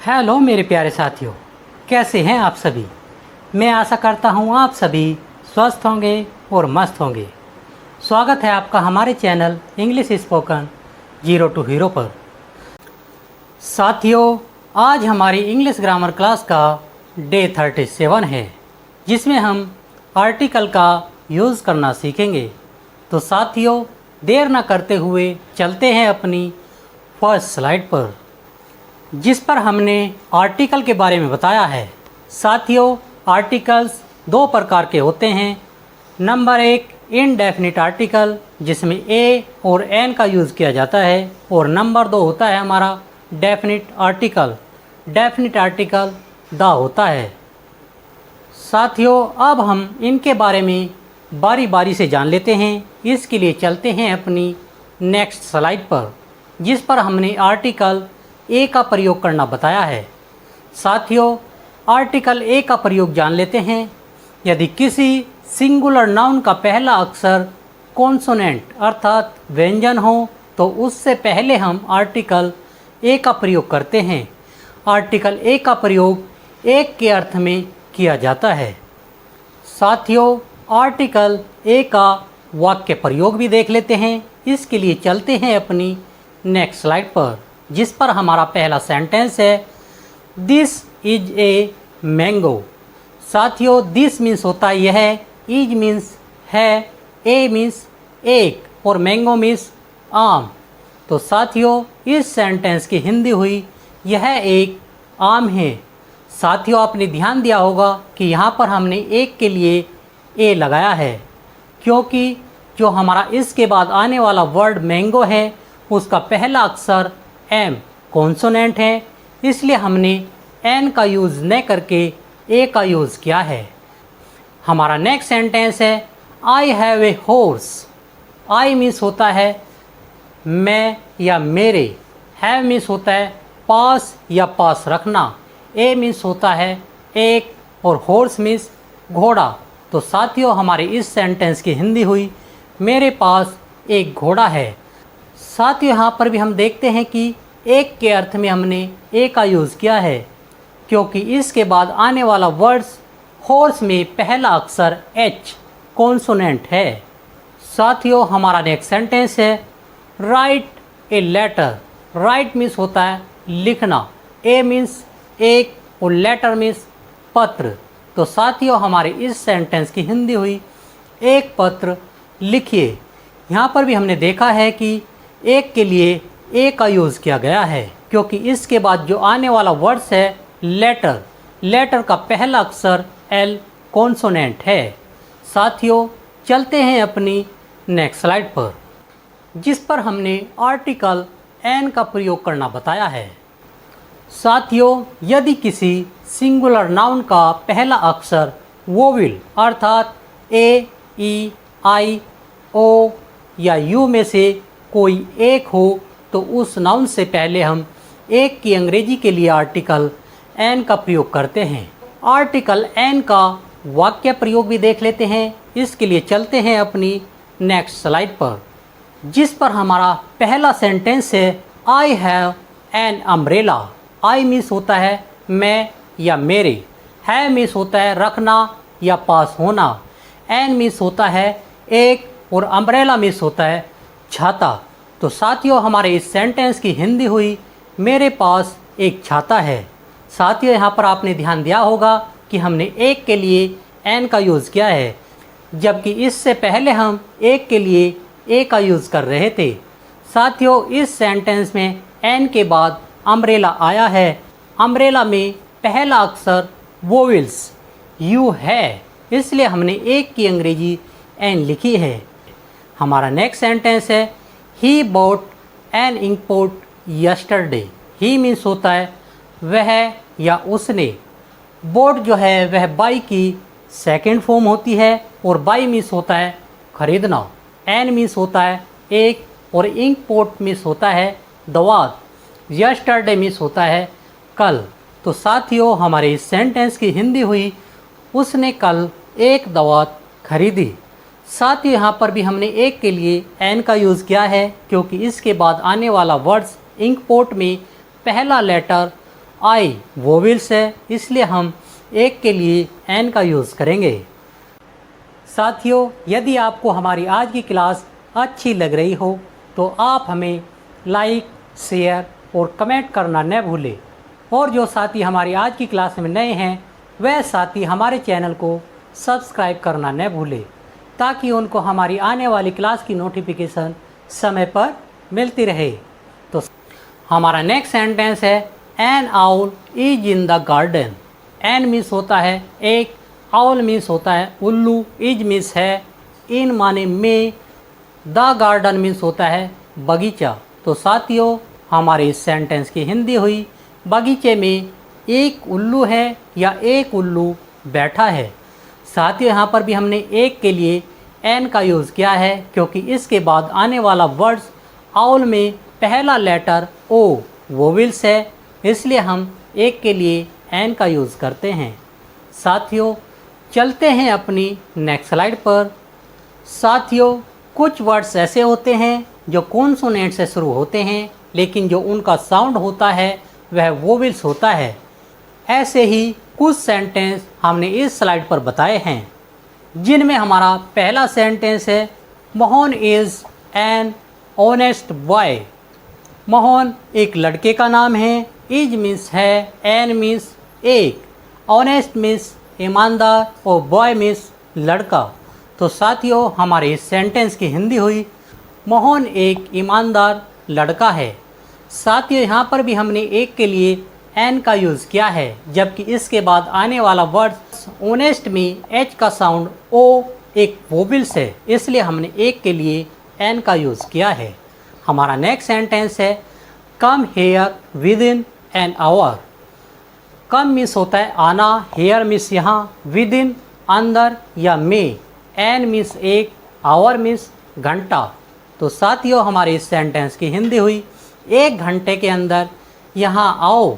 Hello मेरे प्यारे साथियों, कैसे हैं आप सभी। मैं आशा करता हूं आप सभी स्वस्थ होंगे और मस्त होंगे। स्वागत है आपका हमारे channel English spoken zero to hero पर। साथियों, आज हमारी इंग्लिश ग्रामर क्लास का डे 37 है, जिसमें हम आर्टिकल का यूज़ करना सीखेंगे। तो साथियों, देर न करते हुए चलते हैं अपनी फर्स्ट स्लाइड पर, जिस पर हमने आर्टिकल के बारे में बताया है। साथियों, आर्टिकल्स दो प्रकार के होते हैं। नंबर 1 इनडेफिनिट आर्टिकल, जिसमें ए और एन का यूज़ किया जाता है, और नंबर 2 होता है हमारा definite article. Definite article the होता है। साथियों, अब हम इनके बारे में बारी बारी से जान लेते हैं। इसके लिए चलते हैं अपनी नेक्स्ट स्लाइड पर, जिस पर हमने आर्टिकल ए का प्रयोग करना बताया है। साथियों, आर्टिकल ए का प्रयोग जान लेते हैं। यदि किसी सिंगुलर नाउन का पहला अक्षर कॉन्सोनेंट अर्थात व्यंजन हो, तो उससे पहले हम आर्टिकल ए का प्रयोग करते हैं। आर्टिकल ए का प्रयोग एक के अर्थ में किया जाता है। साथियों, आर्टिकल ए का वाक्य प्रयोग भी देख लेते हैं। इसके लिए चलते हैं अपनी नेक्स्ट स्लाइड पर, जिस पर हमारा पहला सेंटेंस है, दिस इज ए मैंगो। साथियों, दिस मीन्स होता है यह, इज मीन्स है, ए मीन्स एक, और मैंगो मीन्स आम। तो साथियों, इस सेंटेंस की हिंदी हुई यह एक आम है। साथियों, आपने ध्यान दिया होगा कि यहाँ पर हमने एक के लिए ए लगाया है, क्योंकि जो हमारा इसके बाद आने वाला वर्ड मैंगो है, उसका पहला अक्षर एम कॉन्सोनेंट है, इसलिए हमने एन का यूज़ न करके ए का यूज़ किया है। हमारा नेक्स्ट सेंटेंस है, I have a horse. I means होता है मैं या मेरे, हैव मीन्स होता है पास या पास रखना, ए मीन्स होता है एक, और हॉर्स मीन्स घोड़ा। तो साथियों, हमारे इस सेंटेंस की हिंदी हुई मेरे पास एक घोड़ा है। साथियों, यहाँ पर भी हम देखते हैं कि एक के अर्थ में हमने ए का यूज़ किया है, क्योंकि इसके बाद आने वाला वर्ड्स हॉर्स में पहला अक्षर एच कॉन्सोनेंट है। साथियों, हमारा नेक्स्ट सेंटेंस है, write a letter. Write means होता है लिखना, ए मीन्स एक, और लेटर मीन्स पत्र। तो साथियों, हमारे इस सेंटेंस की हिंदी हुई एक पत्र लिखिए। यहाँ पर भी हमने देखा है कि एक के लिए ए का यूज़ किया गया है, क्योंकि इसके बाद जो आने वाला वर्ड्स है लेटर, लेटर का पहला अक्षर एल कॉन्सोनेंट है। साथियों, चलते हैं अपनी नेक्स्ट स्लाइड पर, जिस पर हमने आर्टिकल एन का प्रयोग करना बताया है। साथियों, यदि किसी सिंगुलर नाउन का पहला अक्षर वोविल अर्थात ए, ई, आई, ओ या यू में से कोई एक हो, तो उस नाउन से पहले हम एक की अंग्रेजी के लिए आर्टिकल एन का प्रयोग करते हैं। आर्टिकल एन का वाक्य प्रयोग भी देख लेते हैं। इसके लिए चलते हैं अपनी नेक्स्ट स्लाइड पर, जिस पर हमारा पहला सेंटेंस है, I have an umbrella. I means होता है मैं या मेरे, है मीन्स होता है रखना या पास होना, एन मीन्स होता है एक, और अम्ब्रेला मीन्स होता है छाता। तो साथियों, हमारे इस सेंटेंस की हिंदी हुई मेरे पास एक छाता है। साथियों, यहाँ पर आपने ध्यान दिया होगा कि हमने एक के लिए एन का यूज़ किया है, जबकि इससे पहले हम एक के लिए ए का यूज़ कर रहे थे। साथियों, इस सेंटेंस में एन के बाद अम्ब्रेला आया है। अम्ब्रेला में पहला अक्षर वोवेल्स यू है, इसलिए हमने एक की अंग्रेजी एन लिखी है। हमारा नेक्स्ट सेंटेंस है, he bought an inkpot yesterday. He means होता है वह या उसने। बोट जो है वह बाई की सेकेंड फॉर्म होती है, और बाई मीन्स होता है खरीदना, एन मीन्स होता है एक, और इंकपोर्ट मीन्स होता है दवात, यस्टरडे मीन्स होता है कल। तो साथियों, हमारे इस सेंटेंस की हिंदी हुई उसने कल एक दवात खरीदी। साथ ही यहाँ पर भी हमने एक के लिए एन का यूज़ किया है, क्योंकि इसके बाद आने वाला वर्ड्स इंकपोर्ट में पहला लेटर आई वोवेल्स है, इसलिए हम एक के लिए एन का यूज़ करेंगे। साथियों, यदि आपको हमारी आज की क्लास अच्छी लग रही हो तो आप हमें लाइक, शेयर और कमेंट करना न भूलें। और जो साथी हमारी आज की क्लास में नए हैं वह साथी हमारे चैनल को सब्सक्राइब करना न भूलें, ताकि उनको हमारी आने वाली क्लास की नोटिफिकेशन समय पर मिलती रहे। तो हमारा नेक्स्ट सेंटेंस है an owl is in the garden. An means होता है एक, आउल मीन्स होता है उल्लू, इज मीन्स है, इन माने में, द गार्डन मीन्स होता है बगीचा। तो साथियों, हमारे इस सेंटेंस की हिंदी हुई बगीचे में एक उल्लू है या एक उल्लू बैठा है। साथियों, यहाँ पर भी हमने एक के लिए एन का यूज़ किया है, क्योंकि इसके बाद आने वाला वर्ड्स आउल में पहला लेटर ओ वोवेल्स है, इसलिए हम एक के लिए एन का यूज़ करते हैं। साथियों, चलते हैं अपनी नेक्स्ट स्लाइड पर। साथियों, कुछ वर्ड्स ऐसे होते हैं जो कॉन्सोनेंट से शुरू होते हैं, लेकिन जो उनका साउंड होता है वह वोवेल्स होता है। ऐसे ही कुछ सेंटेंस हमने इस स्लाइड पर बताए हैं, जिनमें हमारा पहला सेंटेंस है Mohan is an honest boy. Mohan एक लड़के का नाम है, इज मीन्स है, एन मीन्स एक, ऑनेस्ट मीन्स ईमानदार और बॉय मीन्स लड़का। तो साथियों, हमारे इस सेंटेंस की हिंदी हुई मोहन एक ईमानदार लड़का है। साथियों, यहाँ पर भी हमने एक के लिए एन का यूज़ किया है, जबकि इसके बाद आने वाला वर्ड ऑनेस्ट में एच का साउंड ओ एक वोवेल्स है, इसलिए हमने एक के लिए एन का यूज़ किया है। हमारा नेक्स्ट सेंटेंस है come here with in an hour. Come means होता है आना, हेयर मीन्स यहाँ, विद इन अंदर या में, एन मीन्स एक, आवर मीन्स घंटा। तो साथियों, हमारे इस सेंटेंस की हिंदी हुई एक घंटे के अंदर यहाँ आओ।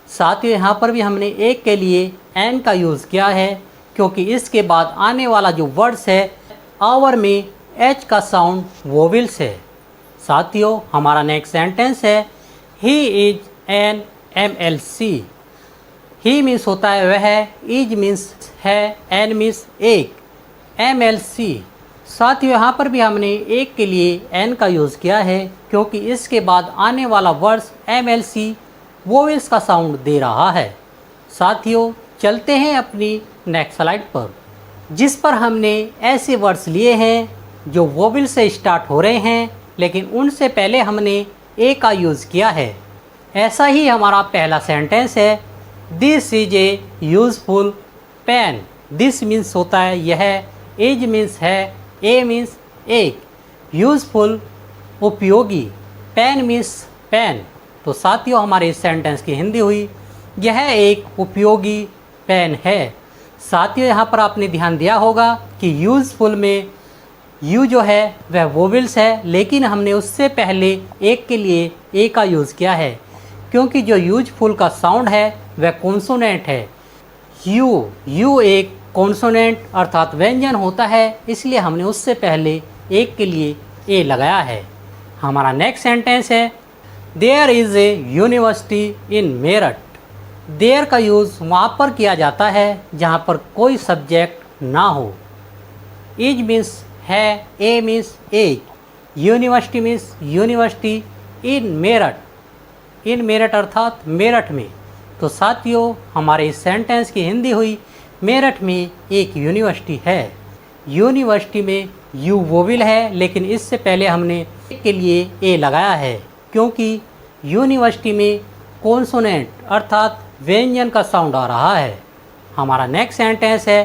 साथियों, यहाँ पर भी हमने एक के लिए एन का यूज़ किया है, क्योंकि इसके बाद आने वाला जो वर्ड्स है आवर में एच का साउंड वोवेल्स है। साथियों, हमारा नेक्स्ट सेंटेंस है he is an MLC। He means होता है वह, इज मीन्स है, एन मीन्स एक, MLC। साथियों, यहाँ पर भी हमने एक के लिए एन का यूज़ किया है, क्योंकि इसके बाद आने वाला वर्ड्स MLC वोवेल्स का साउंड दे रहा है। साथियों, चलते हैं अपनी नेक्स्ट स्लाइड पर, जिस पर हमने ऐसे वर्ड्स लिए हैं जो वोवेल से स्टार्ट हो रहे हैं, लेकिन उनसे पहले हमने ए का यूज़ किया है। ऐसा ही हमारा पहला सेंटेंस है this is a useful pen. This means होता है यह, एज मीन्स है, ए मीन्स एक, यूज़फुल उपयोगी, पेन मीन्स पेन। तो साथियों, हमारे इस सेंटेंस की हिंदी हुई यह एक उपयोगी पेन है। साथियों, यहाँ पर आपने ध्यान दिया होगा कि यूज़फुल में यू जो है वह वोवेल्स है, लेकिन हमने उससे पहले एक के लिए ए का यूज़ किया है, क्योंकि जो यूजफुल का साउंड है वह कॉन्सोनेंट है। यू एक कॉन्सोनेंट अर्थात व्यंजन होता है, इसलिए हमने उससे पहले एक के लिए ए लगाया है। हमारा नेक्स्ट सेंटेंस है there is a university in Meerut. There का यूज़ वहाँ पर किया जाता है जहाँ पर कोई सब्जेक्ट ना हो। इज मीन्स है, ए मीन्स एक, university means university, in Meerut, इन मेरठ अर्थात मेरठ में। तो साथियों, हमारे इस सेंटेंस की हिंदी हुई मेरठ में एक यूनिवर्सिटी है। यूनिवर्सिटी में यू वोवेल है, लेकिन इससे पहले हमने के लिए ए लगाया है, क्योंकि यूनिवर्सिटी में कॉन्सोनेंट अर्थात व्यंजन का साउंड आ रहा है। हमारा नेक्स्ट सेंटेंस है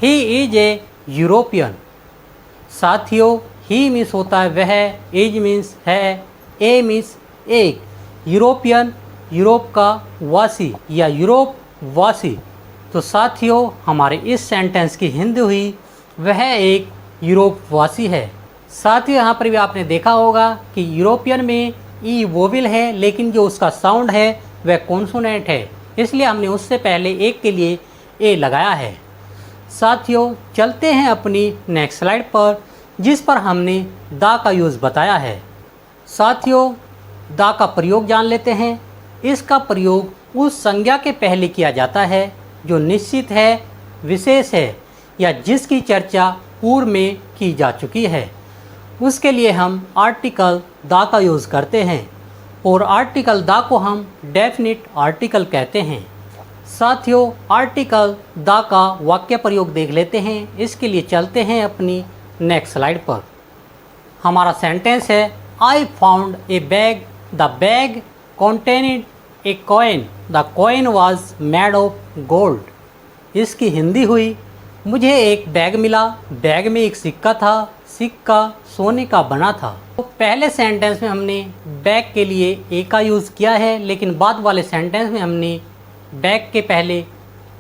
ही इज ए यूरोपियन। साथियों, ही मीन्स होता है वह, इज मीन्स है, ए मीन्स एक, यूरोपियन यूरोप का वासी या यूरोप वासी। तो साथियों, हमारे इस सेंटेंस की हिंदी हुई वह एक यूरोप वासी है। साथियों, यहाँ पर भी आपने देखा होगा कि यूरोपियन में ई वोवेल है, लेकिन जो उसका साउंड है वह कॉन्सोनेंट है, इसलिए हमने उससे पहले एक के लिए ए लगाया है। साथियों, चलते हैं अपनी नेक्स्ट स्लाइड पर, जिस पर हमने दा का यूज़ बताया है। साथियों, दा का प्रयोग जान लेते हैं। इसका प्रयोग उस संज्ञा के पहले किया जाता है जो निश्चित है, विशेष है या जिसकी चर्चा पूर्व में की जा चुकी है। उसके लिए हम आर्टिकल द का यूज़ करते हैं और आर्टिकल द को हम डेफिनिट आर्टिकल कहते हैं। साथियों, आर्टिकल द का वाक्य प्रयोग देख लेते हैं। इसके लिए चलते हैं अपनी नेक्स्ट स्लाइड पर। हमारा सेंटेंस है, I found a bag, the bag contained a coin, the coin was made of gold. इसकी हिंदी हुई, मुझे एक बैग मिला, बैग में एक सिक्का था, सिक्का सोने का बना था। तो पहले सेंटेंस में हमने बैग के लिए ए का यूज़ किया है, लेकिन बाद वाले सेंटेंस में हमने बैग के पहले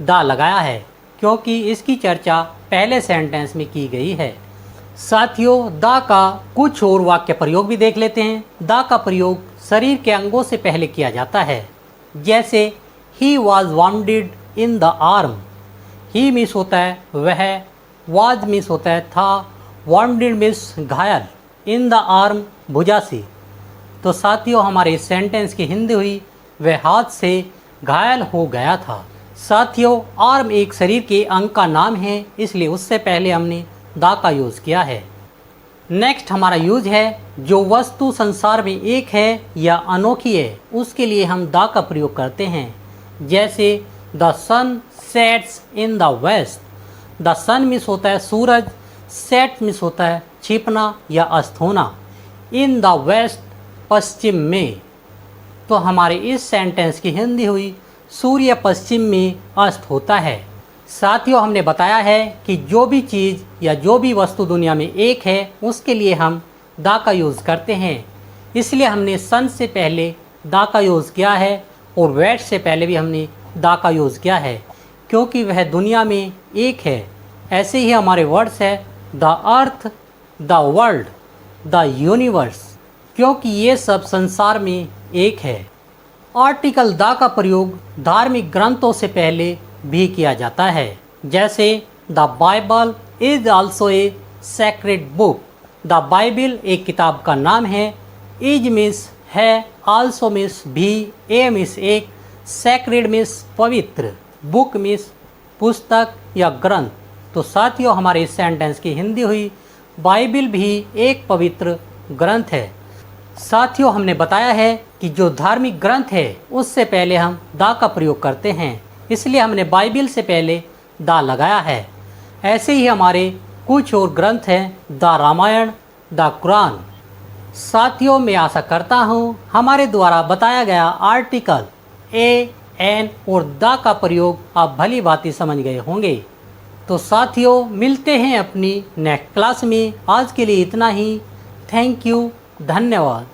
द लगाया है क्योंकि इसकी चर्चा पहले सेंटेंस में की गई है। साथियों, द का कुछ और वाक्य प्रयोग भी देख लेते हैं। द का प्रयोग शरीर के अंगों से पहले किया जाता है, जैसे he was bounded in the arm. He miss होता है वह, वाज मिस होता है था, वाउंडेड मिस घायल, इन द आर्म भुजा से। तो साथियों, हमारे इस सेंटेंस की हिंदी हुई, वह हाथ से घायल हो गया था। साथियों, आर्म एक शरीर के अंग का नाम है, इसलिए उससे पहले हमने द का यूज़ किया है। नेक्स्ट हमारा यूज है, जो वस्तु संसार में एक है या अनोखी है, उसके लिए हम द का प्रयोग करते हैं। जैसे the sun sets in the west. The sun means होता है सूरज, सेट मिस होता है छिपना या अस्त होना, इन द वेस्ट पश्चिम में। तो हमारे इस सेंटेंस की हिंदी हुई, सूर्य पश्चिम में अस्त होता है। साथियों, हमने बताया है कि जो भी चीज़ या जो भी वस्तु दुनिया में एक है, उसके लिए हम द का यूज़ करते हैं। इसलिए हमने सन से पहले द का यूज़ किया है और वेस्ट से पहले भी हमने द का यूज़ किया है, क्योंकि वह दुनिया में एक है। ऐसे ही हमारे वर्ड्स है, the earth, the world, the universe, क्योंकि ये सब संसार में एक है। आर्टिकल द का प्रयोग धार्मिक ग्रंथों से पहले भी किया जाता है, जैसे the Bible is also a sacred book. The Bible एक किताब का नाम है, इज मिस है, आल्सो मिस भी, ए मिस एक, सैक्रेड मिस पवित्र, बुक मिस पुस्तक या ग्रंथ। तो साथियों, हमारे इस सेंटेंस की हिंदी हुई, बाइबिल भी एक पवित्र ग्रंथ है। साथियों, हमने बताया है कि जो धार्मिक ग्रंथ है उससे पहले हम द का प्रयोग करते हैं, इसलिए हमने बाइबिल से पहले द लगाया है। ऐसे ही हमारे कुछ और ग्रंथ हैं, द रामायण, द कुरान। साथियों, मैं आशा करता हूँ हमारे द्वारा बताया गया आर्टिकल ए, एन और द का प्रयोग आप भली भांति समझ गए होंगे। तो साथियों, मिलते हैं अपनी नेक्स्ट क्लास में। आज के लिए इतना ही। थैंक यू, धन्यवाद।